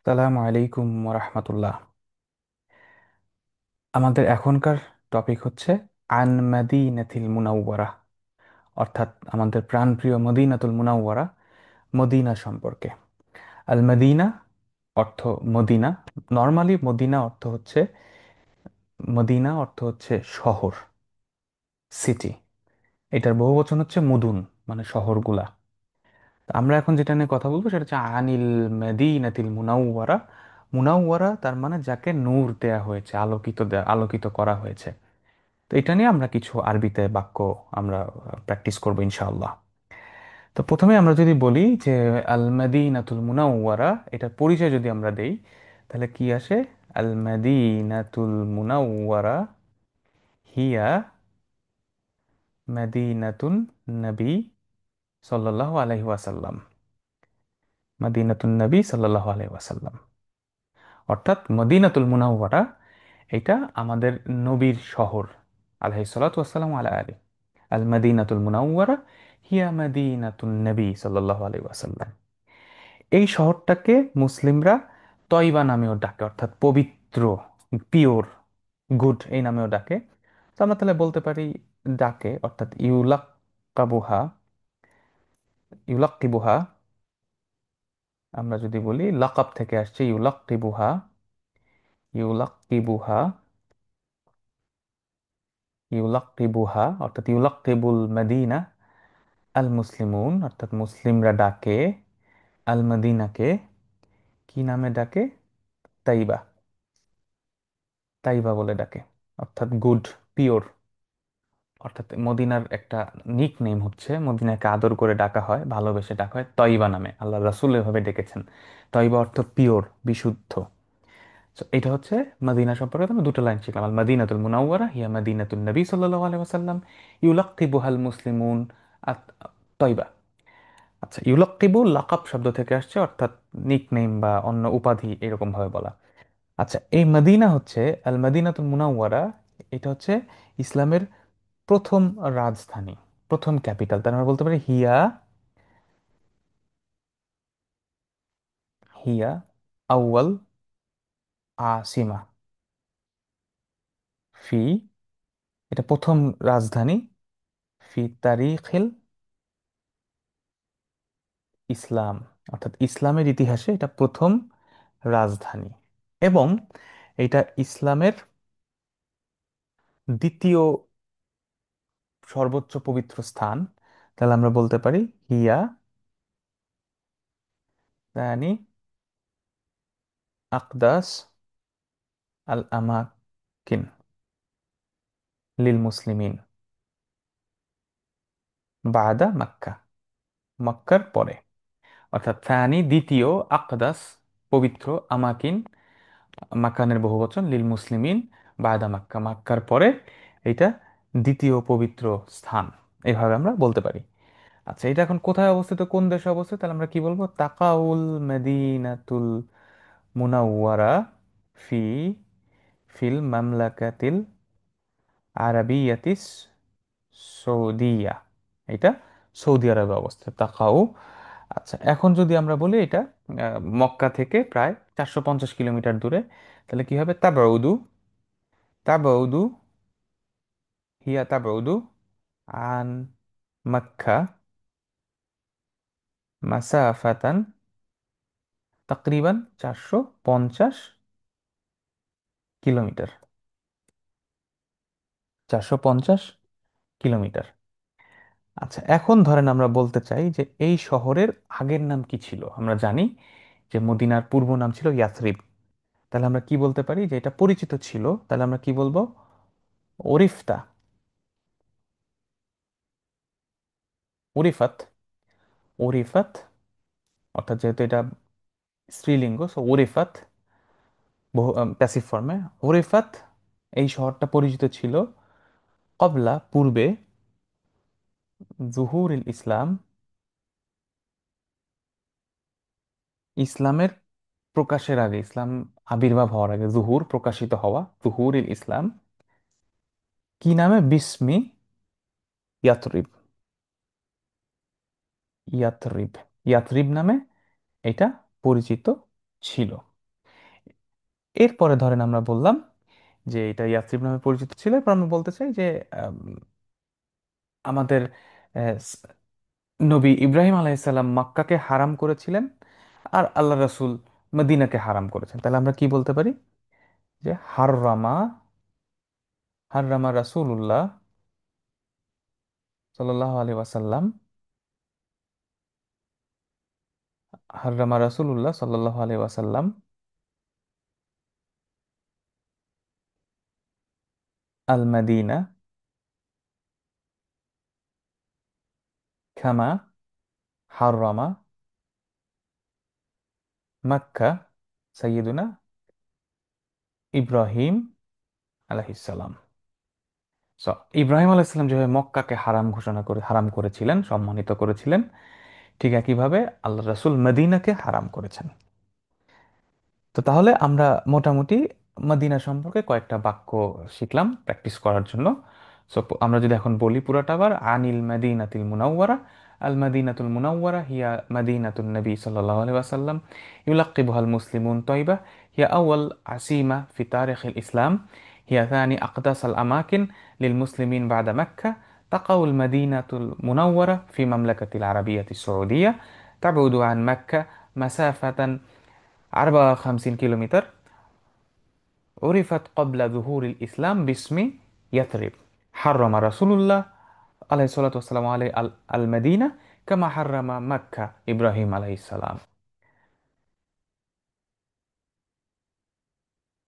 সালামু আলাইকুম ওরহমতুল্লাহ। আমাদের এখনকার টপিক হচ্ছে আন মাদিনাতিল মুনাওয়ারা, অর্থাৎ আমাদের প্রাণপ্রিয় মদিনাতুল মুনাওয়ারা, মদিনা সম্পর্কে। আল মদিনা অর্থ মদিনা। নর্মালি মদিনা অর্থ হচ্ছে শহর, সিটি। এটার বহু বচন হচ্ছে মুদুন, মানে শহরগুলা। তো আমরা এখন যেটা নিয়ে কথা বলবো সেটা হচ্ছে আনিল মদিনাতিল মুনাওয়ারা। মুনাওয়ারা তার মানে যাকে নূর দেয়া হয়েছে, আলোকিত করা হয়েছে। তো এটা নিয়ে আমরা কিছু আরবিতে বাক্য আমরা প্র্যাকটিস করবো ইনশাআল্লাহ। তো প্রথমে আমরা যদি বলি যে আল মাদিনাতুল মুনাওয়ারা, এটার পরিচয় যদি আমরা দেই, তাহলে কি আসে? আল মাদিনাতুল মুনাওয়ারা হিয়া মাদিনাতুন নবী সাল্লাল্লাহু আলাইহি ওয়াসাল্লাম। মাদিনাতুন নবী সাল্লাল্লাহু আলাইহি ওয়াসাল্লাম, অর্থাৎ মদিনাতুল মুনাওয়ারা এটা আমাদের নবীর শহর, আলাইহিস সালাতু ওয়াসসালামু আলা আলি। আল মাদিনাতুল মুনাওয়ারা হিয়া মাদিনাতুন নবী সাল্লাল্লাহু আলাইহি ওয়াসাল্লাম। এই শহরটাকে মুসলিমরা তয়বা নামেও ডাকে, অর্থাৎ পবিত্র, পিওর, গুড, এই নামেও ডাকে। তো আমরা তাহলে বলতে পারি ডাকে, অর্থাৎ ইউলাক্কিবুহা। আমরা যদি বলি লাকাব থেকে আসছে ইউলাক্কিবুহা, অর্থাৎ ইউলাক্কিবুল মদিনা আল মুসলিমুন, অর্থাৎ মুসলিমরা ডাকে আল মদিনাকে, কি নামে ডাকে? তাইবা, তাইবা বলে ডাকে, অর্থাৎ গুড, পিওর। অর্থাৎ মদিনার একটা নিক নেম হচ্ছে, মদিনাকে আদর করে ডাকা হয়, ভালোবেসে ডাকা হয় তয়বা নামে। আল্লাহ রাসূল এভাবে ডেকেছেন। তয়বা অর্থ পিওর, বিশুদ্ধ। So, এটা হচ্ছে মদিনা সম্পর্কে আমি দুটো লাইন শিখলাম। আল মাদিনাতুল মুনাওয়ারা হিয়া মাদিনাতুন নবী সাল্লাল্লাহু আলাইহি ওয়াসাল্লাম, ইউলাক্কিবুহাল মুসলিমুন আত তয়বা। আচ্ছা, ইউলাক্কিবু লাকাব শব্দ থেকে আসছে, অর্থাৎ নিক নেম বা অন্য উপাধি এরকম ভাবে বলা। আচ্ছা, এই মদিনা হচ্ছে আল মদিনাতুল মুনাওয়ারা, এটা হচ্ছে ইসলামের প্রথম রাজধানী, প্রথম ক্যাপিটাল। তার আমরা বলতে পারি হিয়া হিয়া আউয়াল আসিমা ফি, এটা প্রথম রাজধানী, ফি তারিখিল ইসলাম, অর্থাৎ ইসলামের ইতিহাসে এটা প্রথম রাজধানী। এবং এটা ইসলামের দ্বিতীয় সর্বোচ্চ পবিত্র স্থান। তাহলে আমরা বলতে পারি হিয়া তানি আকদাস আল আমাকিন লিল মুসলিমিন বাদা মক্কা, মক্কার পরে। অর্থাৎ থানি দ্বিতীয়, আকদাস পবিত্র, আমাকিন মাকানের বহুবচন, লিল মুসলিমিন বাদা মাক্কা, মাক্কার পরে এটা দ্বিতীয় পবিত্র স্থান, এভাবে আমরা বলতে পারি। আচ্ছা, এটা এখন কোথায় অবস্থিত, কোন দেশে অবস্থিত? তাহলে আমরা কি বলবো? তাকাউল মদিনাতুল মুনাওয়ারা ফি ফিল মামলাকাতিল আরাবিয়াতিস সৌদিয়া, এটা সৌদি আরবে অবস্থিত তাকাউ। আচ্ছা, এখন যদি আমরা বলি এটা মক্কা থেকে প্রায় 450 কিলোমিটার দূরে, তাহলে কি হবে? তাবাউদু, তাবাউদু হিয়া তাবাউদু আন মক্কা মাসাফাতান তাকরিবান 450 কিলোমিটার, 450 কিলোমিটার। আচ্ছা, এখন ধরেন আমরা বলতে চাই যে এই শহরের আগের নাম কি ছিল। আমরা জানি যে মদিনার পূর্ব নাম ছিল ইয়াথরিব। তাহলে আমরা কি বলতে পারি? যে এটা পরিচিত ছিল, তাহলে আমরা কি বলবো? ওরিফতা, ওরিফাত, ওরিফাত, অর্থাৎ যেহেতু এটা স্ত্রীলিঙ্গ, সো ওরিফাত, বহু প্যাসিভ ফর্মে। ওরিফাত, এই শহরটা পরিচিত ছিল কবলা, পূর্বে, জুহুরুল ইসলাম, ইসলামের প্রকাশের আগে, ইসলাম আবির্ভাব হওয়ার আগে, জুহুর প্রকাশিত হওয়া, জুহুরুল ইসলাম, কি নামে? বিস্মি ইয়াথরিব, ইয়াথরিব, ইয়াথরিব নামে এটা পরিচিত ছিল। এরপরে ধরেন আমরা বললাম যে এটা ইয়াসরিব নামে পরিচিত ছিল, এরপর আমরা বলতে চাই যে আম, আমাদের নবী ইব্রাহিম আলাইহিসসালাম মক্কাকে হারাম করেছিলেন, আর আল্লাহ রাসূল মদিনাকে হারাম করেছেন। তাহলে আমরা কি বলতে পারি যে হাররামা হাররামা রাসূলুল্লাহ সাল্লাল্লাহু আলাইহি ওয়াসাল্লাম, হাররামা রাসূলুল্লাহ সাল্লাল্লাহু আলাইহি ওয়াসাল্লাম আল মাদিনা খামা হাররামা মক্কা সাইয়্যিদুনা ইব্রাহিম আলাইহিস সালাম। সো ইব্রাহিম আলাইহিস সালাম যেভাবে মক্কাকে হারাম করেছিলেন, সম্মানিত করেছিলেন, ঠিক একইভাবে আল্লাহ রাসূল মদিনাকে হারাম করেছেন। তো তাহলে আমরা মোটামুটি মদিনা সম্পর্কে কয়েকটা বাক্য শিখলাম প্র্যাকটিস করার জন্য। সো আমরা যদি এখন বলি পুরোটা আবার, আনিল মাদিনাতুল মুনাওয়ারা, আল মাদিনাতুল মুনাওয়ারা হিয়া মাদিনাতুন নবী সাল্লাল্লাহু আলাইহি ওয়াসাল্লাম, ইউলাক্কিবুহাল মুসলিমুন তয়বা, হিয়া আউয়াল আসিমা ফি তারিখিল ইসলাম, হিয়া থানি আকদাসাল আমাকিন লিল মুসলিমিন বাদা মক্কা, تقع المدينة المنورة في مملكة العربية السعودية، تبعد عن مكة مسافة 54 كيلومتر، عرفت قبل ظهور الإسلام باسم يثرب، حرم رسول الله عليه الصلاة والسلام عليه المدينة كما حرم مكة إبراهيم عليه السلام.